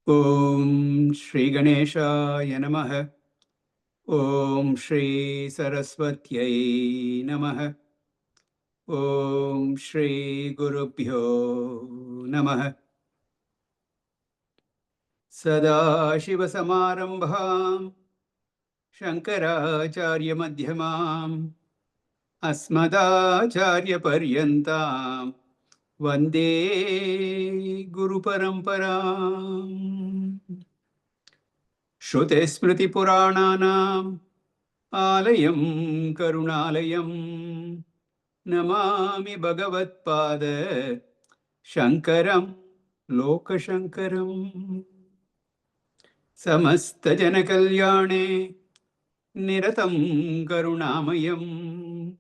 Om Shri Ganeshaya Namaha. Om Shri Saraswatyai Namaha. Om Shri Gurubhyo Namaha. Sadashiva Samarambham Shankaracharya Madhyamam Asmadacharya Paryantam Vande Guru Paramparam. Shruti Smriti Purananam Alayam Karunalayam Namami Bhagavad Pada Shankaram Lokashankaram. Samasta Janakalyane Niratam Karunamayam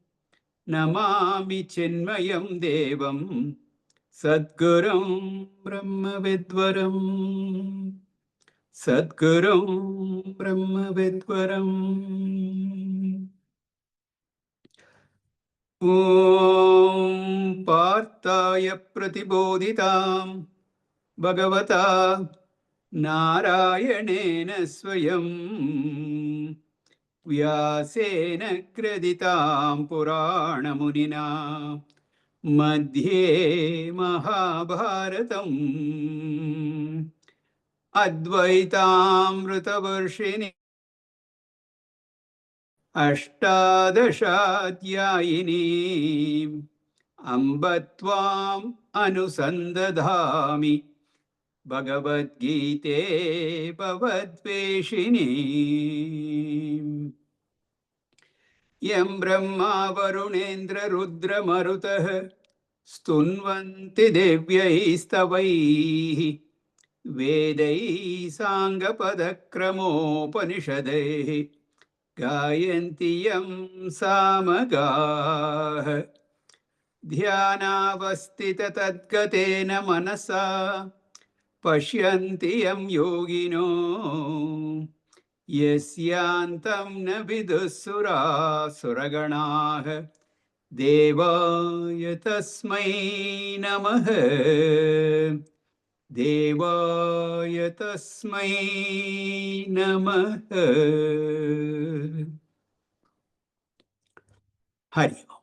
Namami Chinmayam Devam Sadgurum Brahmavidvaram. Sadgurum Brahmavidvaram. Om Partaya Pratibodhitam Bhagavata Narayanena Swayam Vyasena Kreditam Purana Munina Madhye Mahabharatam Advaitamritavarshini Ashtadashadyayini Ambatvam Anusandadhami Bhagavad Gita Bhavadveshini Yam Brahma Varunendra Rudra Marutah Stunvanti Devyaistavaihi Vedai Sangapadakramopanishadaihi Gayanti Yam Samagah Dhyanavastita Tadgatena Manasa Pashyanti Yam Yogino Yasyantam na vidusura suraganah Devaya Tasmai Namaha Devaya Tasmai Namaha. Hari Om.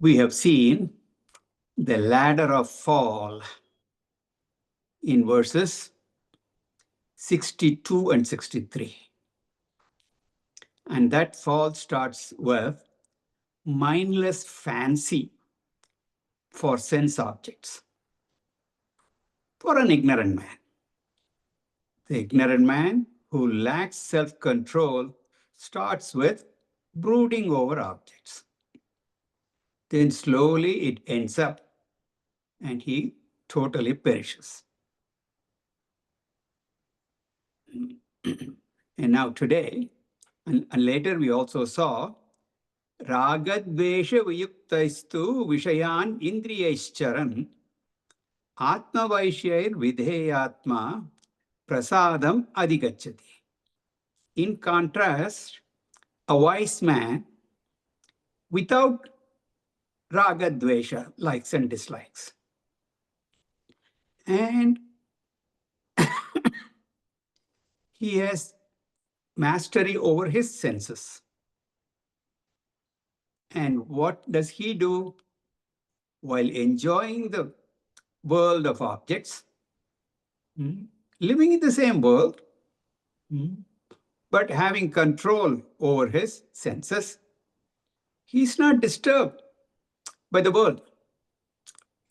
We have seen the ladder of fall in verses 62 and 63. And that fall starts with mindless fancy for sense objects for an ignorant man. The ignorant man who lacks self-control starts with brooding over objects. Then slowly it ends up and he totally perishes. And now today, and later we also saw Ragadvesha Vayuktaistu Vishayan Indriyaicharan Atma Vaishyair Vidheyatma Prasadam Adhigachati. In contrast, a wise man without Ragadvesha, likes and dislikes, and he has mastery over his senses. And what does he do while enjoying the world of objects, living in the same world, but having control over his senses? He's not disturbed by the world.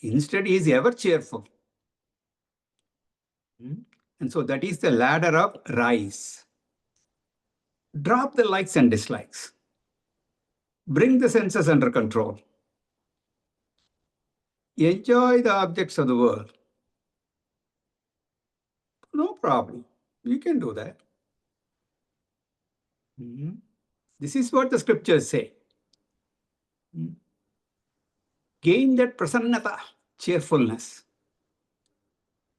Instead, he is ever cheerful. And so that is the ladder of rise. Drop the likes and dislikes. Bring the senses under control. Enjoy the objects of the world. No problem. You can do that. This is what the scriptures say. Gain that prasannata, cheerfulness.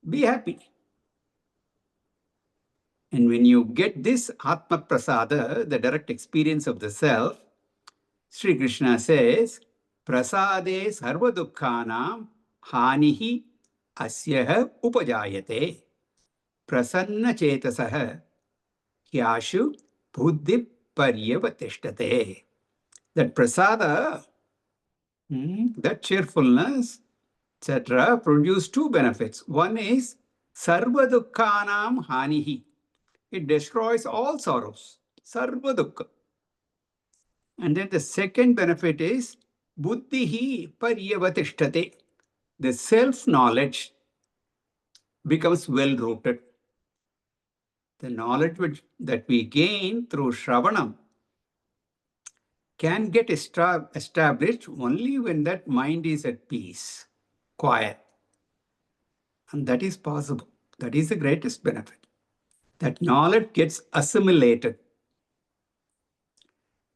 Be happy. And when you get this Atma Prasada, the direct experience of the self, Sri Krishna says, Prasade sarva dukkhanam hanihi asyaha upajayate prasanna chetasaha hyashu buddhi paryavatishtate. That prasada, that cheerfulness, etc., produce two benefits. One is sarva dukkhanam hanihi. It destroys all sorrows. Sarva dukkha. And then the second benefit is buddhihi paryavatishtate. The self-knowledge becomes well-rooted. The knowledge that we gain through Shravanam can get established only when that mind is at peace, quiet. And that is possible. That is the greatest benefit. That knowledge gets assimilated.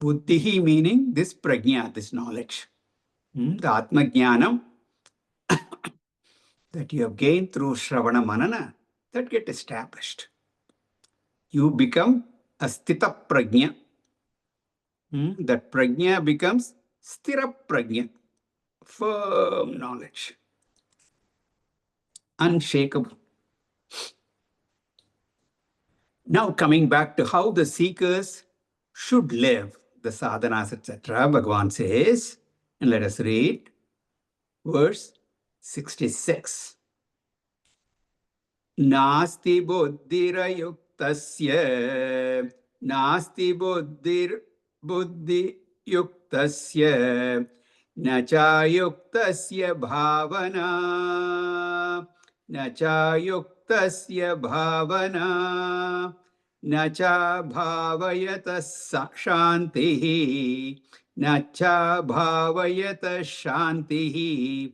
Buddhihi meaning this prajna, this knowledge. The Atma Jnanam that you have gained through Shravana Manana, that get established. You become a Sthita Prajna. That Prajna becomes Sthira Prajna, firm knowledge, unshakable. Now coming back to how the seekers should live, the sadhanas, etc., Bhagavan says, and let us read verse 66. Nasti buddhirayuktasya, nasti buddhiyuktasya, nachayuktasya bhavana, nachayuktasya bhavana, nacha bhavayata shantihi, nacha bhavayata shantihi,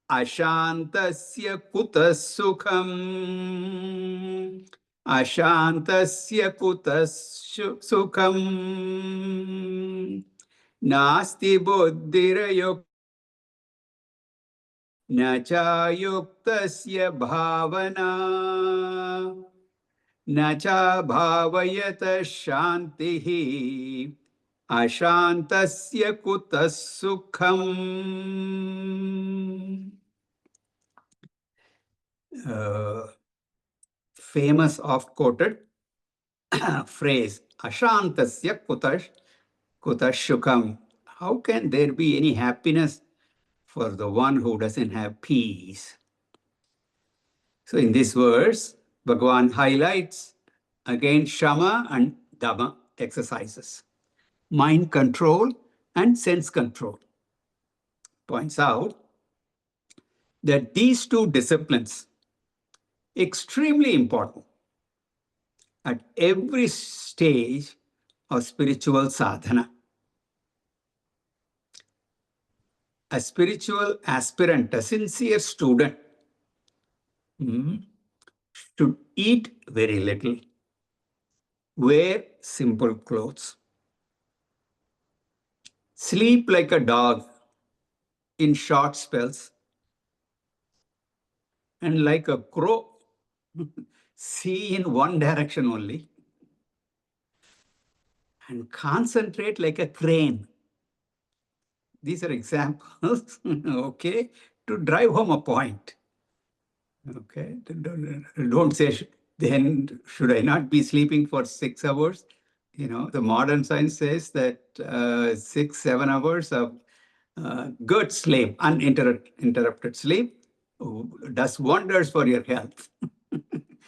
ashantasya kutas sukham, ashantasya kutas sukham, nasti buddhirayuktasya nachayuktasya bhavana, nacha bhavayata shantihi, ashantasya kutas sukham. Famous oft-quoted phrase, ashantasya kutas sukham. How can there be any happiness for the one who doesn't have peace? So in this verse, Bhagavan highlights again Shama and Dhamma exercises, mind control and sense control. Points out that these two disciplines extremely important at every stage of spiritual sadhana. A spiritual aspirant, a sincere student, should eat very little, wear simple clothes, sleep like a dog in short spells, and like a crow, see in one direction only, and concentrate like a crane. These are examples, okay, to drive home a point. Okay, don't say, then should I not be sleeping for 6 hours? You know, the modern science says that 6-7 hours of good sleep, uninterrupted sleep, does wonders for your health.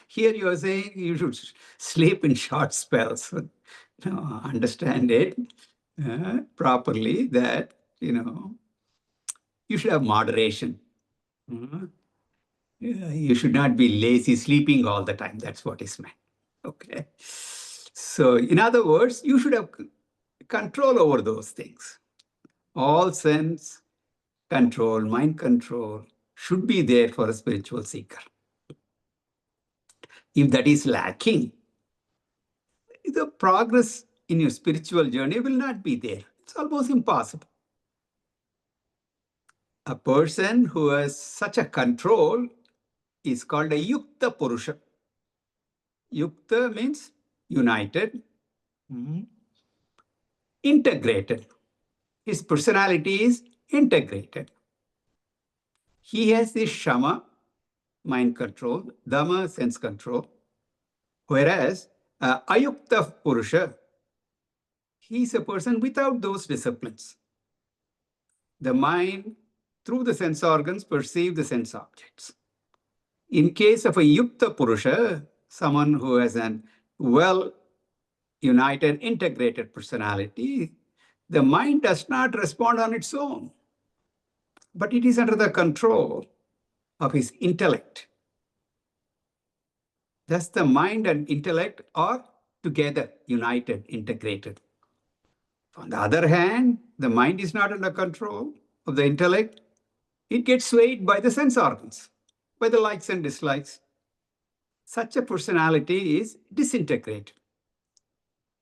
Here you are saying you should sleep in short spells. No, understand it properly that, you should have moderation. You should not be lazy sleeping all the time. That's what is meant. Okay. So in other words, you should have control over those things. All sense control, mind control should be there for a spiritual seeker. If that is lacking, the progress in your spiritual journey will not be there. It's almost impossible. A person who has such a control is called a yukta purusha. Yukta means united, integrated. His personality is integrated. He has this shama, mind control, dhamma, sense control, whereas ayukta purusha, he is a person without those disciplines. The mind, through the sense organs, perceive the sense objects. In case of a yukta purusha, someone who has an well-united, integrated personality, the mind does not respond on its own, but it is under the control of his intellect. Thus, the mind and intellect are together, united, integrated. On the other hand, the mind is not under control of the intellect. It gets swayed by the sense organs, by the likes and dislikes. Such a personality is disintegrated.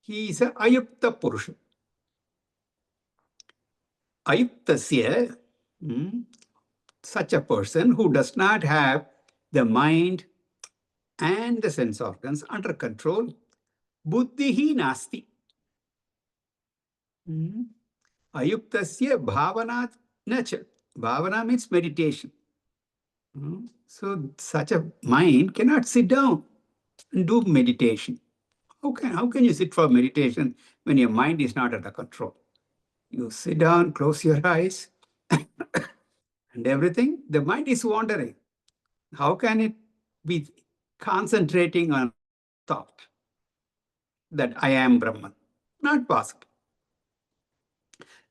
He is a ayukta purusha. Ayuktasya, such a person who does not have the mind and the sense organs under control, buddhihi nasti. Ayuktasya bhavanat nacha. Bhavana means meditation. So such a mind cannot sit down and do meditation. How can you sit for meditation when your mind is not under control? You sit down, close your eyes, and everything, the mind is wandering. How can it be concentrating on thought that I am Brahman? Not possible.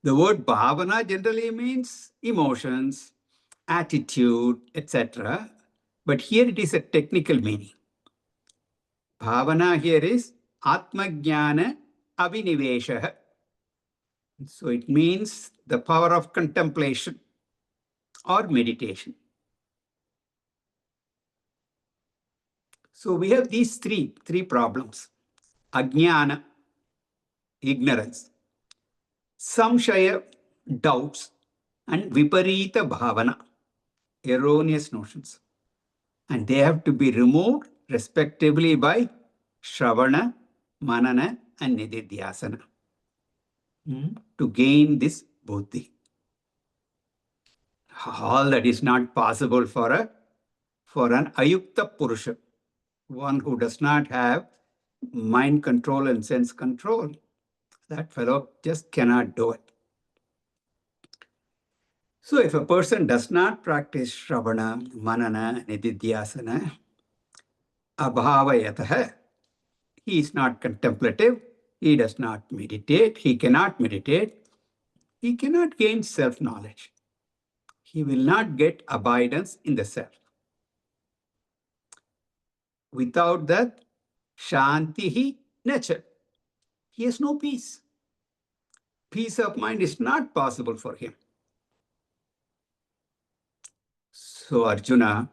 The word bhavana generally means emotions, attitude, etc. But here it is a technical meaning. Bhavana here is atmajnana avinivesha. So it means the power of contemplation or meditation. So we have these three problems. Ajnana, ignorance. Samkhya, doubts. And viparita bhavana, erroneous notions. And they have to be removed respectively by Shravana, Manana, and Nididhyasana to gain this buddhi. All that is not possible for an ayukta purusha, one who does not have mind control and sense control. That fellow just cannot do it. So if a person does not practice Shravana, Manana, Nididhyasana, abhavayatah, he is not contemplative, he does not meditate, he cannot meditate, he cannot gain self-knowledge. He will not get abidance in the self. Without that, shantihi nature. He has no peace. Peace of mind is not possible for him. So Arjuna,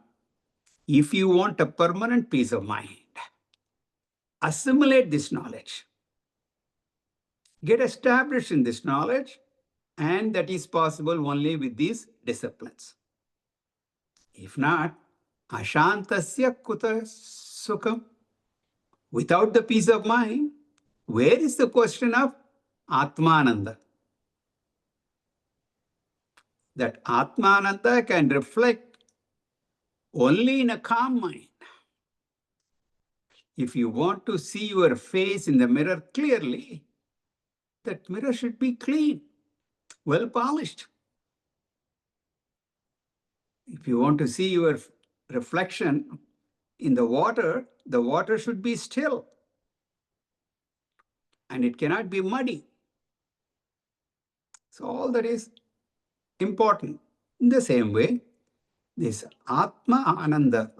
if you want a permanent peace of mind, assimilate this knowledge. Get established in this knowledge, and that is possible only with these disciplines. If not, ashantasya kuta sukham. Without the peace of mind, where is the question of Atmananda? That Atmananda can reflect only in a calm mind. If you want to see your face in the mirror clearly, that mirror should be clean, well polished. If you want to see your reflection in the water should be still. And it cannot be muddy. So all that is important. In the same way, this Atmananda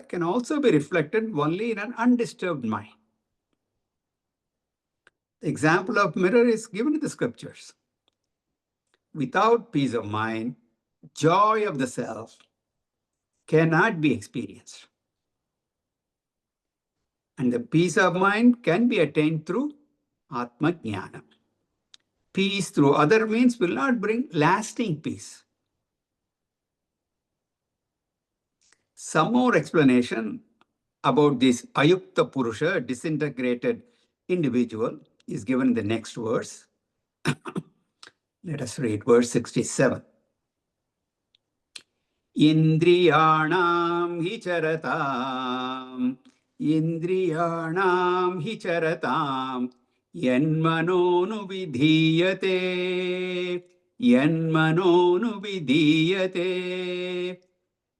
can also be reflected only in an undisturbed mind. The example of mirror is given in the scriptures. Without peace of mind, joy of the self cannot be experienced. And the peace of mind can be attained through Atma Jnana. Peace through other means will not bring lasting peace. Some more explanation about this Ayukta Purusha, disintegrated individual, is given in the next verse. Let us read verse 67. Indriyanam hi charatam, Indriyanam hi charatam, Yanmanonu vidhiyate, Yanmanonu vidhiyate,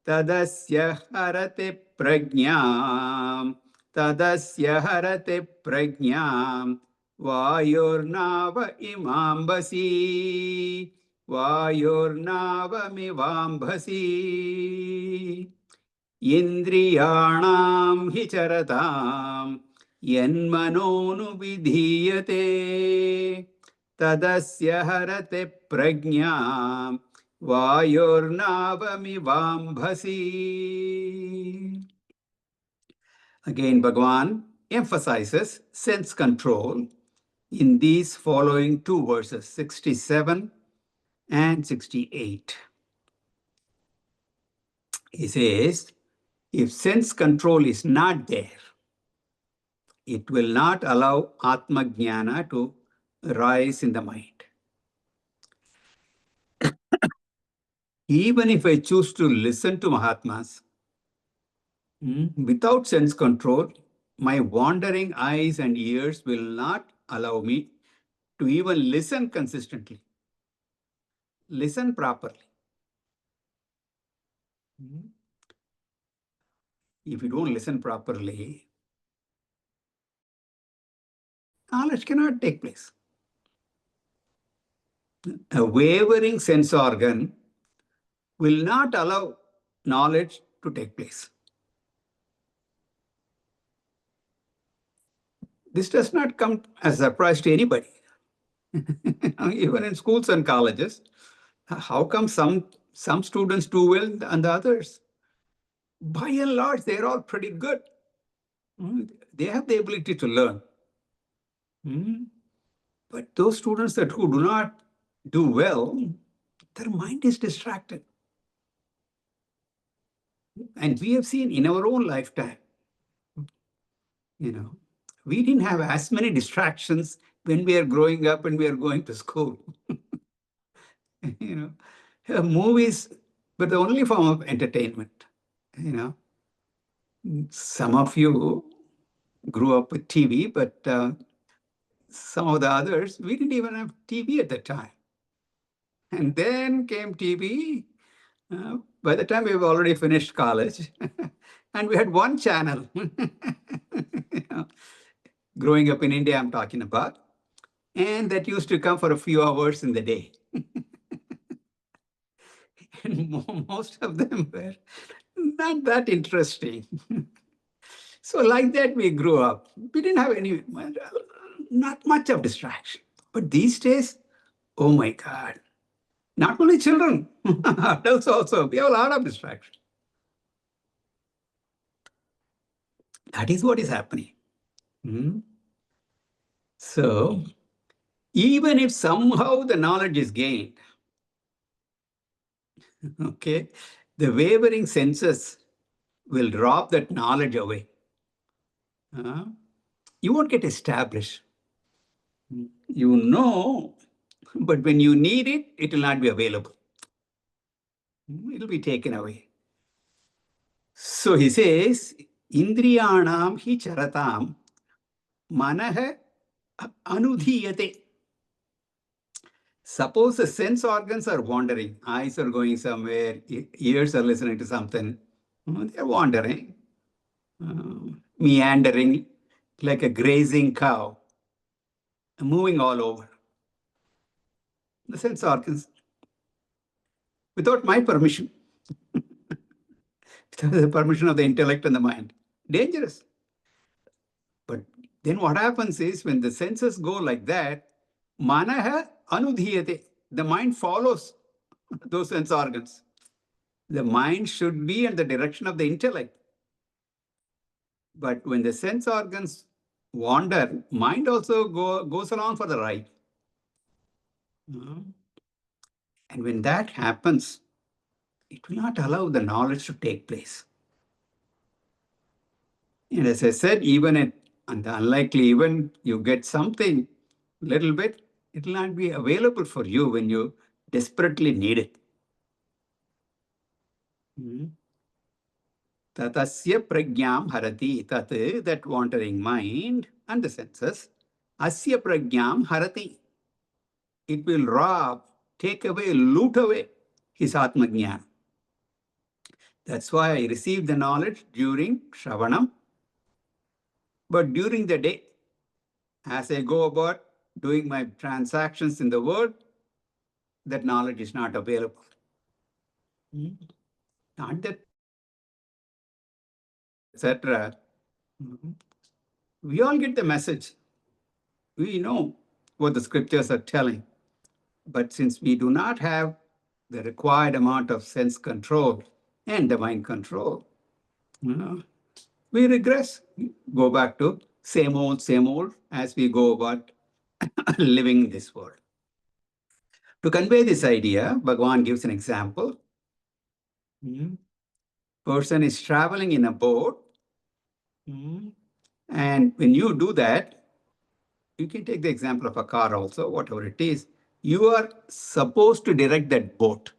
Tadasya harate prajnam, Tadasya harate prajnam, Vayurnava imambasi, Vayurnavamivambasi. Indriyanam hi charatam, Yanmanonu vidhiyate, Tadasya harate prajnam, Vayurnavamivambasi. Again, Bhagavan emphasizes sense control in these following two verses, 67 and 68. He says, if sense control is not there, it will not allow Atma Jnana to rise in the mind. Even if I choose to listen to Mahatmas, without sense control, my wandering eyes and ears will not allow me to even listen consistently, listen properly. If you don't listen properly, knowledge cannot take place. A wavering sense organ will not allow knowledge to take place. This does not come as a surprise to anybody. Even in schools and colleges, how come some students do well and the others? By and large, they're all pretty good. They have the ability to learn. But those students who do not do well, their mind is distracted. And we have seen in our own lifetime, we didn't have as many distractions when we are growing up and we are going to school. Movies were the only form of entertainment. Some of you grew up with TV, but some of the others, we didn't even have TV at the time. And then came TV. By the time we've already finished college, and we had one channel. Growing up in India, I'm talking about. And that used to come for a few hours in the day. And most of them were not that interesting. So like that, we grew up. We didn't have not much of distraction. But these days, oh my God, not only children, adults also, we have a lot of distraction. That is what is happening. So, even if somehow the knowledge is gained, okay, the wavering senses will drop that knowledge away. You won't get established. But when you need it, it will not be available. It will be taken away. So he says, Indriyanam hi charatam manah anudhiyate. Suppose the sense organs are wandering, eyes are going somewhere, ears are listening to something, they're wandering, meandering like a grazing cow, moving all over. The sense organs, without my permission, without the permission of the intellect and the mind. Dangerous. But Then what happens is when the senses go like that, manaha anudhiyate. The mind follows those sense organs. The mind should be in the direction of the intellect. But when the sense organs wander, mind also goes along for the ride. And when that happens, it will not allow the knowledge to take place. And as I said, even at an unlikely event, you get something, little bit, it will not be available for you when you desperately need it. Tatasya pragyam harati, that wandering mind and the senses, asya pragyam harati. It will rob, take away, loot away his Atma Jnana. That's why I received the knowledge during Shravanam. But during the day, as I go about doing my transactions in the world, that knowledge is not available. Not that, etc. We all get the message. We know what the scriptures are telling. But since we do not have the required amount of sense control and the mind control, we regress, go back to same old as we go about living this world. To convey this idea, Bhagavan gives an example. Person is traveling in a boat, and when you do that, you can take the example of a car also, whatever it is, you are supposed to direct that boat.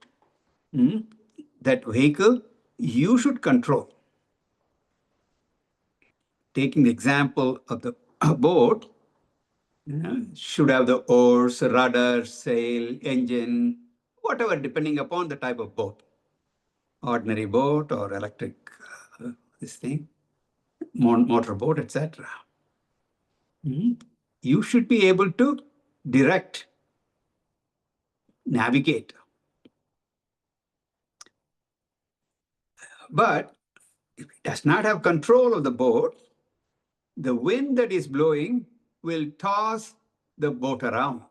That vehicle, you should control. Taking the example of the boat, should have the oars, rudder, sail, engine, whatever, depending upon the type of boat. Ordinary boat or electric, this thing, motor boat, etc. You should be able to direct, navigate. But if it does not have control of the boat, the wind that is blowing will toss the boat around.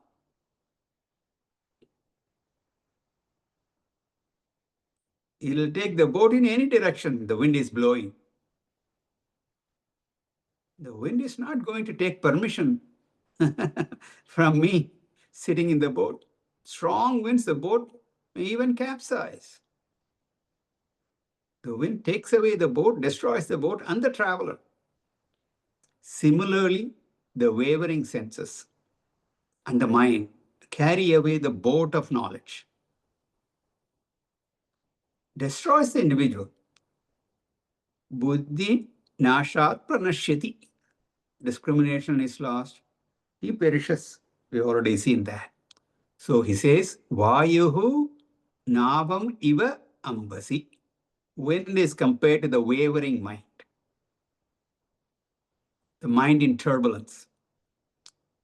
It will take the boat in any direction the wind is blowing. The wind is not going to take permission from me sitting in the boat. Strong winds, the boat may even capsize. The wind takes away the boat, destroys the boat and the traveler. Similarly, the wavering senses and the mind carry away the boat of knowledge, destroys the individual. Buddhi nashat pranashyati. Discrimination is lost. He perishes. We already seen that. So he says, Vayuhu navam iva ambasi. Wind is compared to the wavering mind. The mind in turbulence.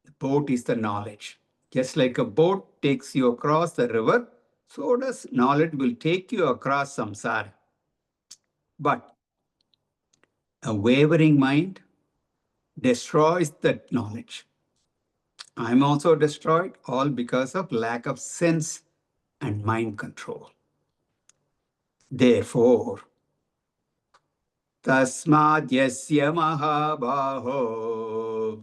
The boat is the knowledge. Just like a boat takes you across the river, so does knowledge will take you across samsara. But a wavering mind destroys that knowledge. I'm also destroyed, all because of lack of sense and mind control. Therefore, tasmadyasya mahabaho,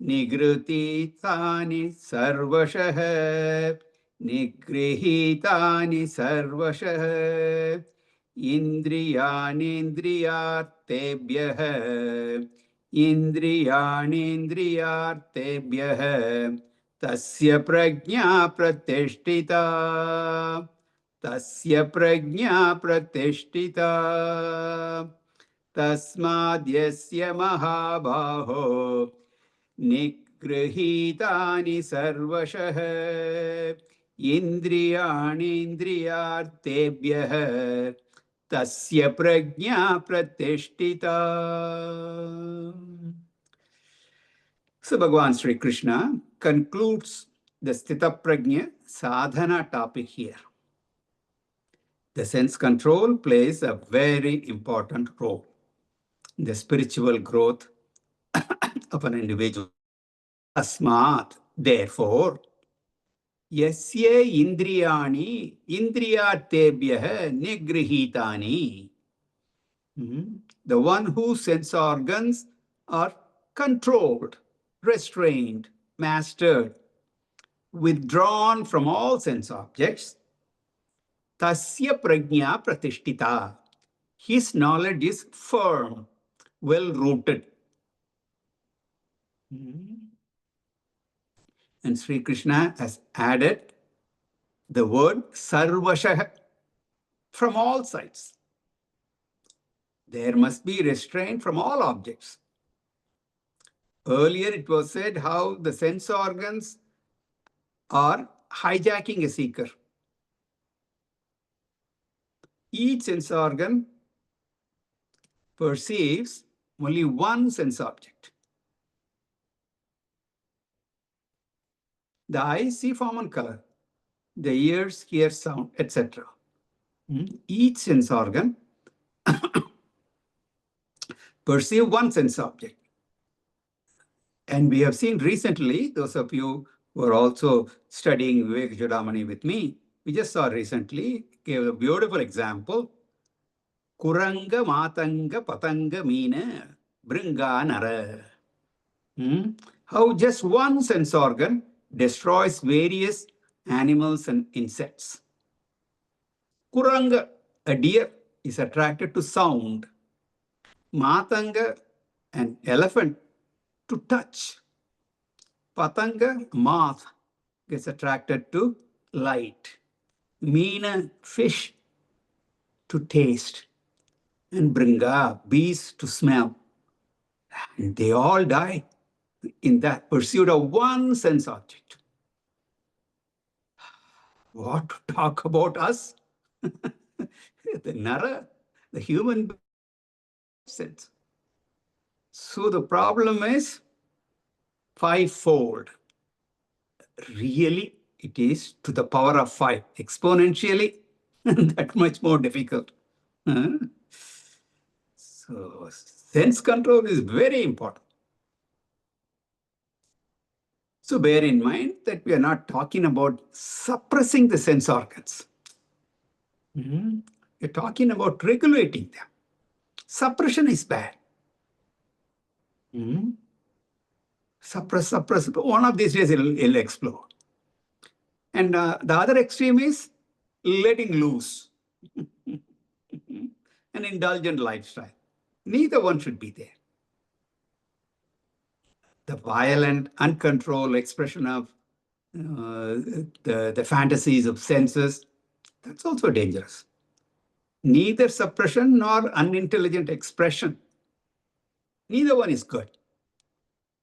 nigrihitani sarvashah, indriyanindriyartebhyah, tasya prajna pratishtita. Tasya prajna pratishtita. Tasmadyasya mahabaho nigrihitani sarvashah indriyanindriyartebhyah tasya prajna pratishtita. So Bhagavan Sri Krishna concludes the Sthita Prajna sadhana topic here. The sense control plays a very important role. the spiritual growth of an individual. Asmat, therefore, yasya indriyani indriyatebhyah nigrihitani. The one whose sense organs are controlled, restrained, mastered, withdrawn from all sense objects, tasya prajna pratishtita. His knowledge is firm, well rooted. And Sri Krishna has added the word sarvashah, from all sides. There must be restraint from all objects. Earlier it was said how the sense organs are hijacking a seeker. Each sense organ perceives only one sense object. The eyes see form and color. The ears hear sound, etc. Each sense organ perceive one sense object. And we have seen recently, those of you who are also studying Vivek Judamani with me, we just saw recently, gave a beautiful example. Kuranga matanga patanga meena bringa nara. How just one sense organ destroys various animals and insects. Kuranga, a deer, is attracted to sound. Matanga, an elephant, to touch. Patanga, moth, gets attracted to light. Meena, fish, to taste. And bringa, bees, to smell. And they all die in that pursuit of one sense object. What to talk about us? The Nara, the human sense. So the problem is fivefold. Really, it is to the power of 5. Exponentially, that much more difficult. So sense control is very important. So bear in mind that we are not talking about suppressing the sense organs. We're talking about regulating them. Suppression is bad. Suppress. One of these days it'll explode. And the other extreme is letting loose. An indulgent lifestyle. Neither one should be there. The violent, uncontrolled expression of the fantasies of senses, that's also dangerous. Neither suppression nor unintelligent expression. Neither one is good.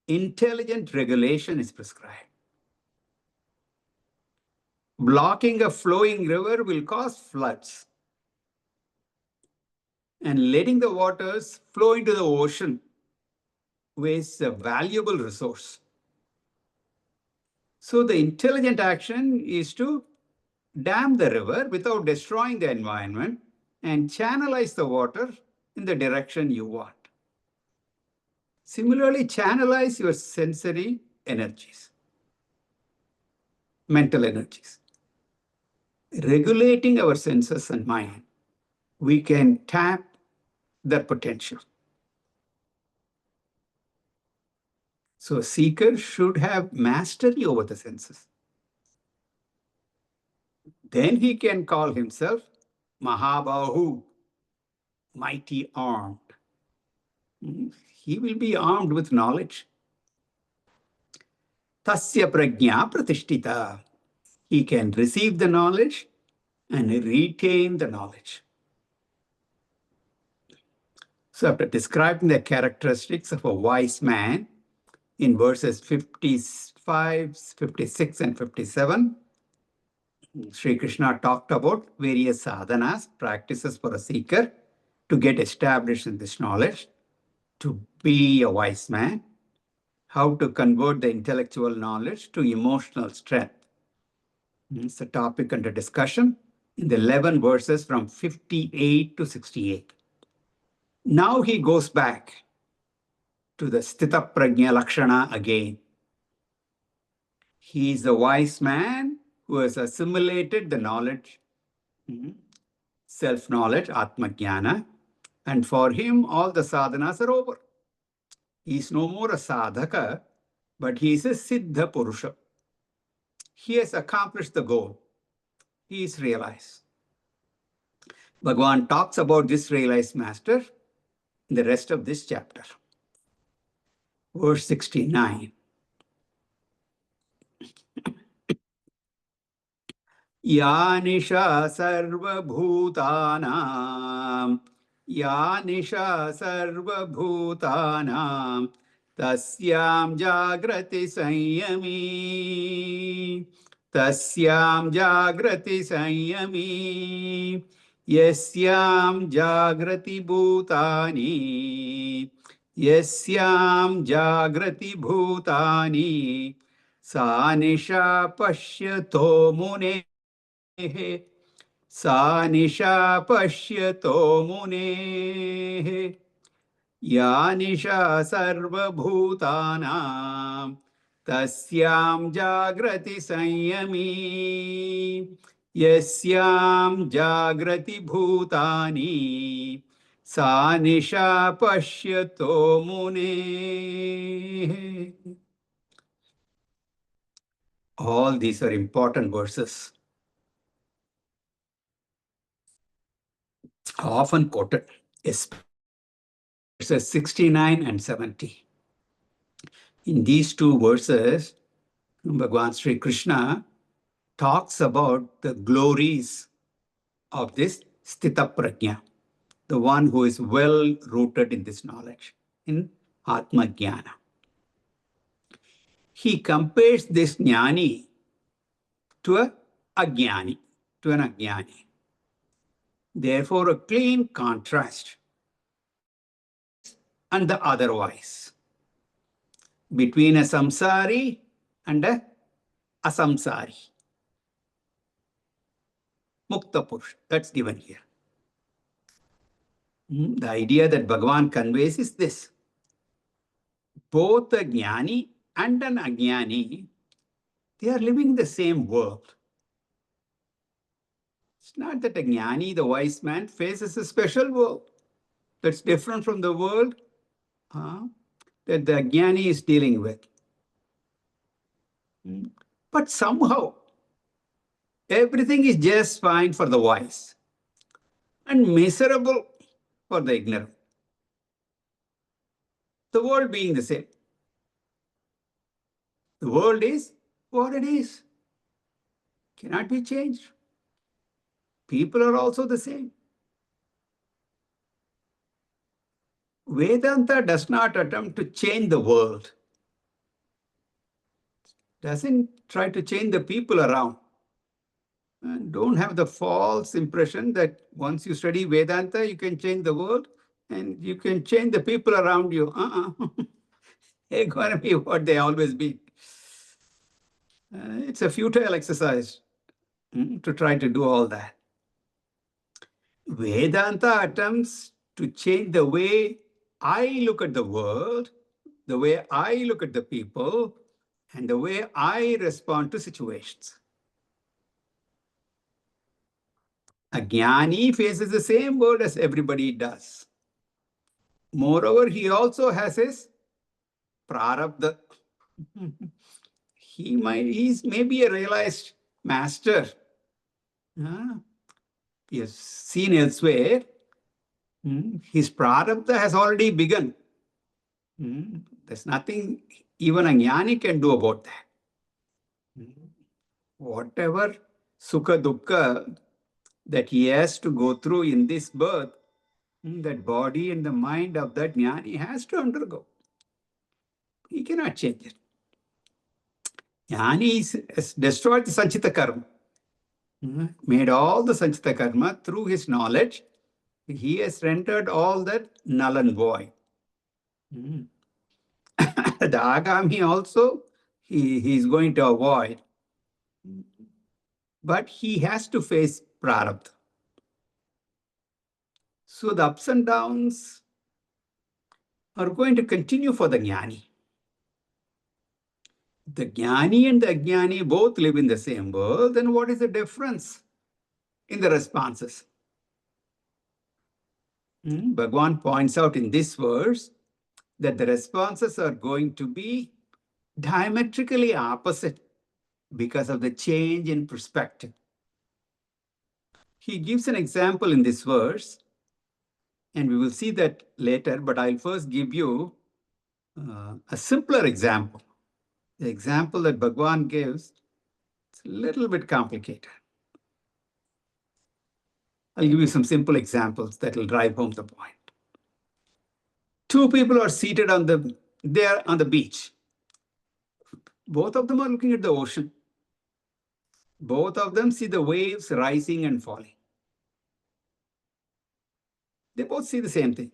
Intelligent regulation is prescribed. Blocking a flowing river will cause floods. And letting the waters flow into the ocean wastes a valuable resource. So the intelligent action is to dam the river without destroying the environment and channelize the water in the direction you want. Similarly, channelize your sensory energies, mental energies. Regulating our senses and mind, we can tap their potential. So a seeker should have mastery over the senses. Then he can call himself Mahabahu, mighty armed. He will be armed with knowledge. Tasya prajna pratishtita. He can receive the knowledge and retain the knowledge. So after describing the characteristics of a wise man in verses 55, 56, and 57, Sri Krishna talked about various sadhanas, practices for a seeker to get established in this knowledge, to be a wise man, how to convert the intellectual knowledge to emotional strength. It's a topic under discussion in the 11 verses from 58 to 68. Now he goes back to the Sthita Prajna Lakshana again. He is the wise man who has assimilated the knowledge, self-knowledge, Atma Jnana, and for him all the sadhanas are over. He is no more a sadhaka, but he is a Siddha Purusha. He has accomplished the goal. He is realized. Bhagavan talks about this realized master in the rest of this chapter. Verse 69. या निशा सर्वभूतानां तस्यां जागृति संयमी यस्यां जागृति भूतानि सा निशा पश्यतो मुने या निशा सर्वभूतानां तस्यां जागृति संयमी यस्यां जागृति भूतानि सा निशा पश्यतो मुनेः. All these are important verses, often quoted, especially verses 69 and 70. In these two verses, Bhagavan Sri Krishna talks about the glories of this Sthita Prajna, the one who is well rooted in this knowledge, in Atma Jnana. He compares this Jnani to an Ajnani. Therefore, a clean contrast and the otherwise between a samsari and a asamsari. Mukta Purush, that's given here. The idea that Bhagavan conveys is this. Both a jnani and an ajnani, they are living in the same world. It's not that a jnani, the wise man, faces a special world that's different from the world that the jnani is dealing with. But somehow, everything is just fine for the wise and miserable for the ignorant. The world being the same. The world is what it is. Cannot be changed. People are also the same. Vedanta does not attempt to change the world. Doesn't try to change the people around. And don't have the false impression that once you study Vedanta, you can change the world and you can change the people around you. They're going to be what they always been. It's a futile exercise to try to do all that. Vedanta attempts to change the way I look at the world, the way I look at the people, and the way I respond to situations. A jnani faces the same world as everybody does. Moreover, he also has his prarabdha. He's maybe a realized master. He has seen elsewhere. His prarabdha has already begun. There's nothing even a jnani can do about that. Whatever sukha dukkha that he has to go through in this birth, that body and the mind of that jnani has to undergo. He cannot change it. Jnani has destroyed the sanchita karma, made all the sanchita karma through his knowledge. He has rendered all that null and void. The agami also, he is going to avoid. But he has to face prarabdha. So the ups and downs are going to continue for the jnani. The jnani and the ajnani both live in the same world, then what is the difference in the responses? Bhagavan points out in this verse that the responses are going to be diametrically opposite because of the change in perspective. He gives an example in this verse, and we will see that later, but I'll first give you a simpler example. The example that Bhagavan gives is a little bit complicated. I'll give you some simple examples that will drive home the point. Two people are seated there on the beach. Both of them are looking at the ocean. Both of them see the waves rising and falling. They both see the same thing.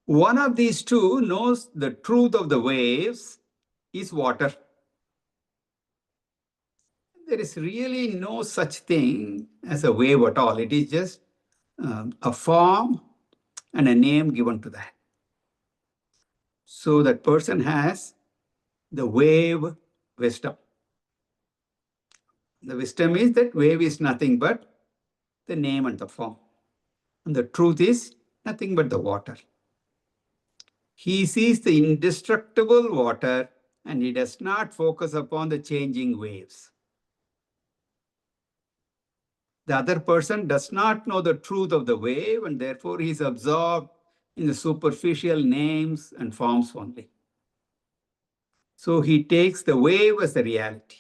One of these two knows the truth of the waves is water. There is really no such thing as a wave at all. It is just a form and a name given to that. So that person has the wave wisdom. The wisdom is that wave is nothing but the name and the form. And the truth is nothing but the water. He sees the indestructible water and he does not focus upon the changing waves. The other person does not know the truth of the wave and therefore he is absorbed in the superficial names and forms only. So he takes the wave as the reality.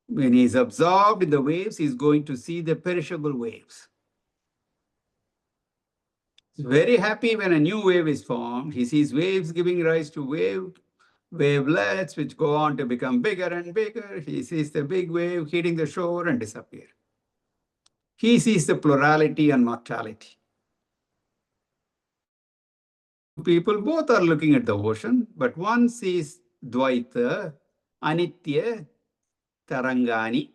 When he is absorbed in the waves, he is going to see the perishable waves. He's very happy when a new wave is formed. He sees waves giving rise to wavelets, which go on to become bigger and bigger. He sees the big wave hitting the shore and disappear. He sees the plurality and mortality. People both are looking at the ocean, but one sees Dvaita, Anitya, Tarangani,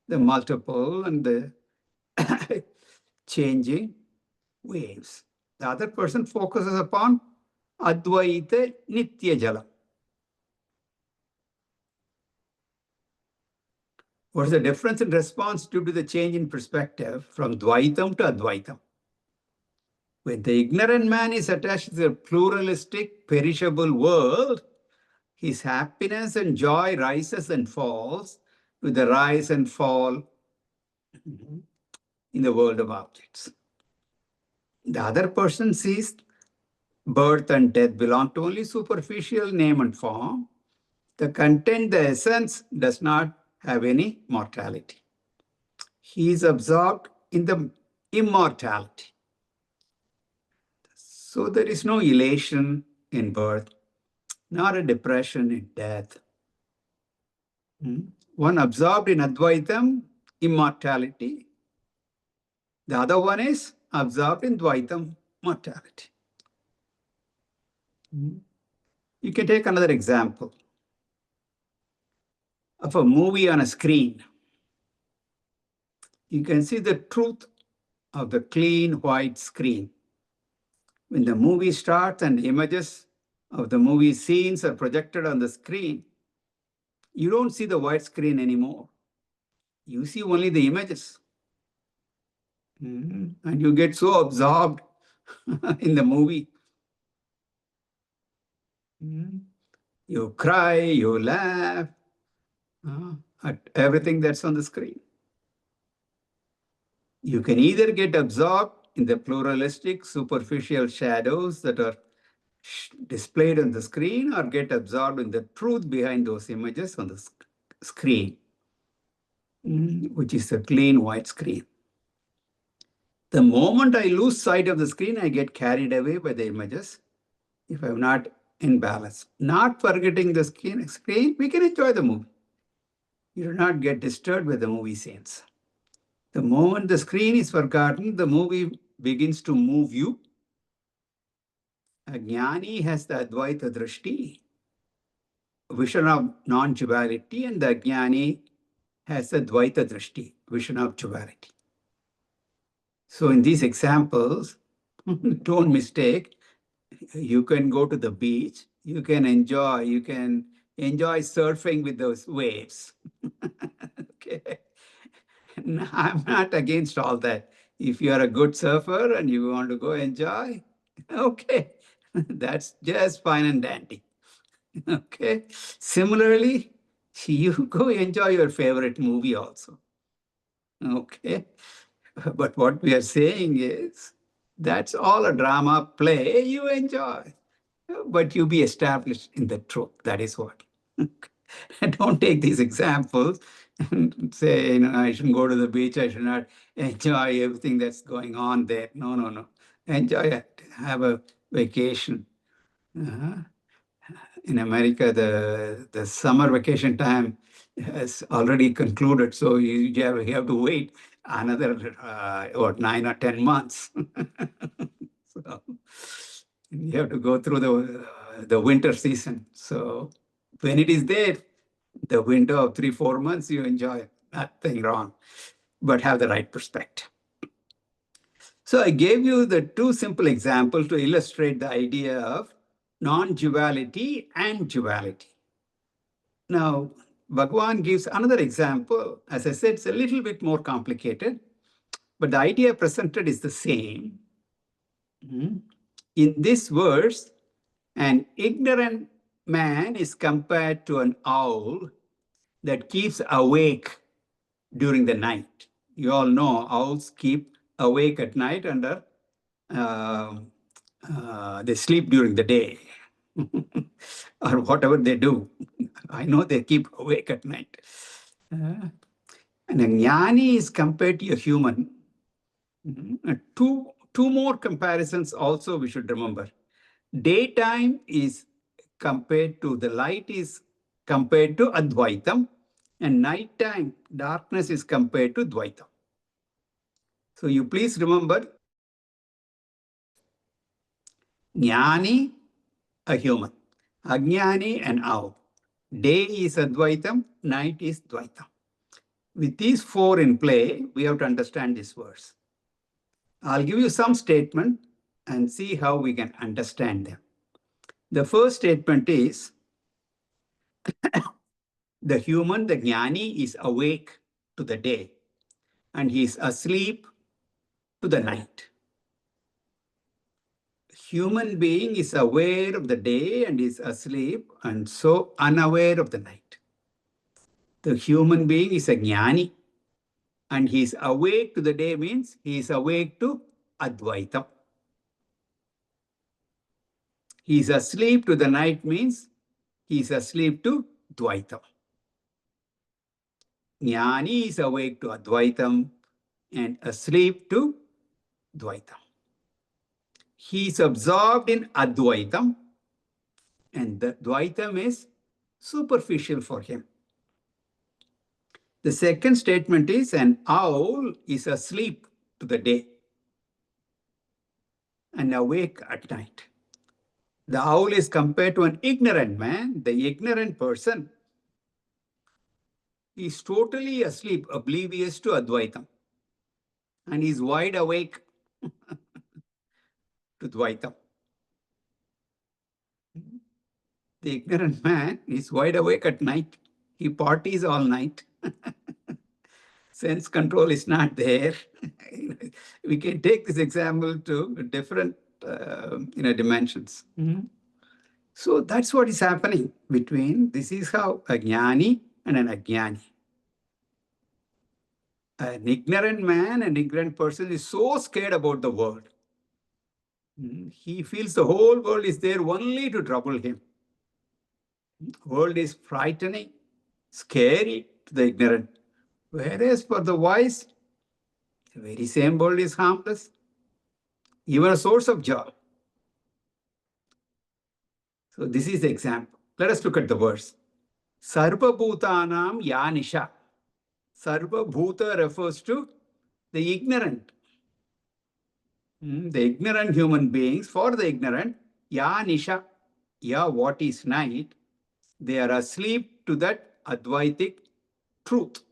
the multiple and the changing waves. The other person focuses upon Advaita Nitya Jala. What is the difference in response due to the change in perspective from Dvaitam to Advaitam? When the ignorant man is attached to the pluralistic, perishable world, his happiness and joy rises and falls with the rise and fall in the world of objects. The other person sees birth and death belong to only superficial name and form. The content, the essence, does not have any mortality. He is absorbed in the immortality. So there is no elation in birth, nor a depression in death. One absorbed in Advaitam, immortality. The other one is absorbed in Dvaitam, mortality. You can take another example of a movie on a screen. You can see the truth of the clean white screen. When the movie starts and images of the movie scenes are projected on the screen, you don't see the white screen anymore. You see only the images. And you get so absorbed in the movie. You cry, you laugh at everything that's on the screen. You can either get absorbed in the pluralistic, superficial shadows that are displayed on the screen or get absorbed in the truth behind those images on the screen, which is a clean white screen. The moment I lose sight of the screen, I get carried away by the images if I'm not in balance. Not forgetting the screen, we can enjoy the movie. You do not get disturbed with the movie scenes. The moment the screen is forgotten, the movie begins to move you. A jnani has the Advaita Drishti, vision of non-duality, and the jnani has the Dvaita Drishti, vision of duality. So in these examples, Don't mistake. You can go to the beach. You can enjoy. You can enjoy surfing with those waves. Okay. I'm not against all that. If you are a good surfer and you want to go enjoy, okay, that's just fine and dandy. Okay. Similarly, you go enjoy your favorite movie also. Okay. But what we are saying is that's all a drama play you enjoy. But you be established in the truth. That is what. Don't take these examples and say, I shouldn't go to the beach. I should not enjoy everything that's going on there. No, no, no. Enjoy it. Have a vacation. Uh-huh. In America, the summer vacation time has already concluded. So you have to wait another, 9 or 10 months. So you have to go through the winter season. So when it is there, the window of 3-4 months, you enjoy. Nothing wrong, but have the right perspective. So I gave you the two simple examples to illustrate the idea of non-duality and duality. Now, Bhagwan gives another example. As I said, it's a little bit more complicated, but the idea presented is the same. In this verse, an ignorant man is compared to an owl that keeps awake during the night. You all know owls keep awake at night and they sleep during the day or whatever they do. I know they keep awake at night. And a jnani is compared to a human. Two more comparisons also we should remember. Daytime is compared to, the light is compared to Advaitam, and nighttime, darkness is compared to Dvaitam. So you please remember, Jnani, a human, Ajnani, an owl. Day is Advaitam, night is Dvaitam. With these four in play, we have to understand this verse. I'll give you some statement and see how we can understand them. The first statement is, the human, the jnani, is awake to the day and he is asleep to the night. Human being is aware of the day and is asleep and so unaware of the night. The human being is a jnani and he is awake to the day means he is awake to Advaitam. He is asleep to the night means he is asleep to Dvaitam. Jnani is awake to Advaitam and asleep to Dvaitam. He is absorbed in Advaitam and the Dvaitam is superficial for him. The second statement is, an owl is asleep to the day and awake at night. The owl is compared to an ignorant man. The ignorant person is totally asleep, oblivious to Advaitam, and is wide awake to Dvaitam. The ignorant man is wide awake at night. He parties all night. Sense control is not there. We can take this example to different dimensions. So that's what is happening between, this is how a jnani and an ajnani. An ignorant man, an ignorant person is so scared about the world. He feels the whole world is there only to trouble him. World is frightening, scary to the ignorant. Whereas for the wise, the very same world is harmless, even a source of joy. So this is the example. Let us look at the verse. Sarva bhutanam yanisha. Sarva bhuta refers to the ignorant. The ignorant human beings, for the ignorant, yanisha, what is night, they are asleep to that Advaitic truth.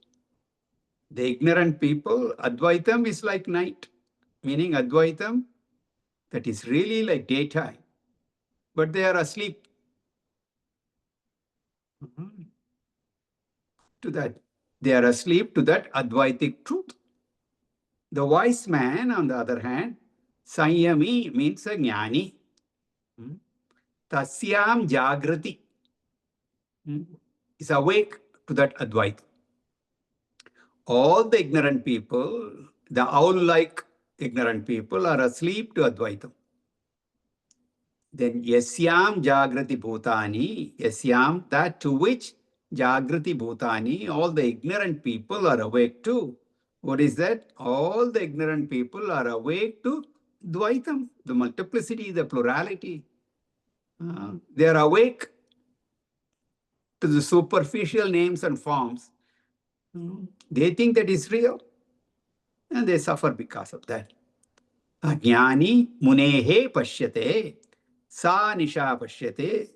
The ignorant people, Advaitam is like night, meaning Advaitam, that is really like daytime, but they are asleep. To that, they are asleep to that Advaitic truth. The wise man, on the other hand, Sanyami means a jnani. Tasyam Jagrati is awake to that Advaita. All the ignorant people, the owl-like ignorant people, are asleep to Advaita. Then Yasyam Jagrati Bhutani, Yasyam, that to which Jagrati Bhutani, all the ignorant people are awake to. What is that? All the ignorant people are awake to Dvaitam, the multiplicity, the plurality. They are awake to the superficial names and forms. They think that is real, and they suffer because of that. Ajnani munehe pashyate, sa nisha pashyate.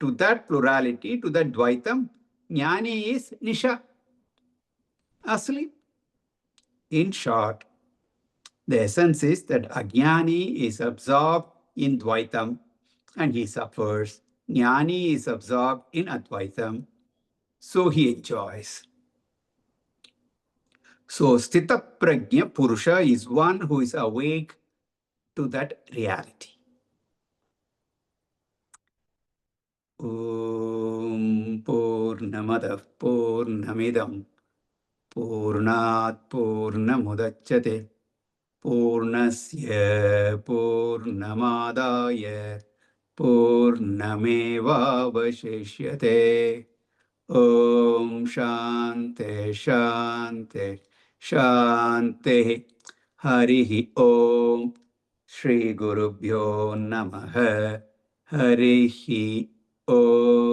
To that plurality, to that Dvaitam, jnani is nisha, asleep. In short, the essence is that Ajnani is absorbed in Dvaitam and he suffers. Jnani is absorbed in Advaitam, so he enjoys. So Sthita Prajna Purusha is one who is awake to that reality. Om Purnamadav Purnamidam Purnat Purnamudachyate Purnasya Purnamadaya Purnameva Vashishyate. Om Shante Shante Shante. Harihi Om. Shri Gurubhyo Namaha. Harihi Om.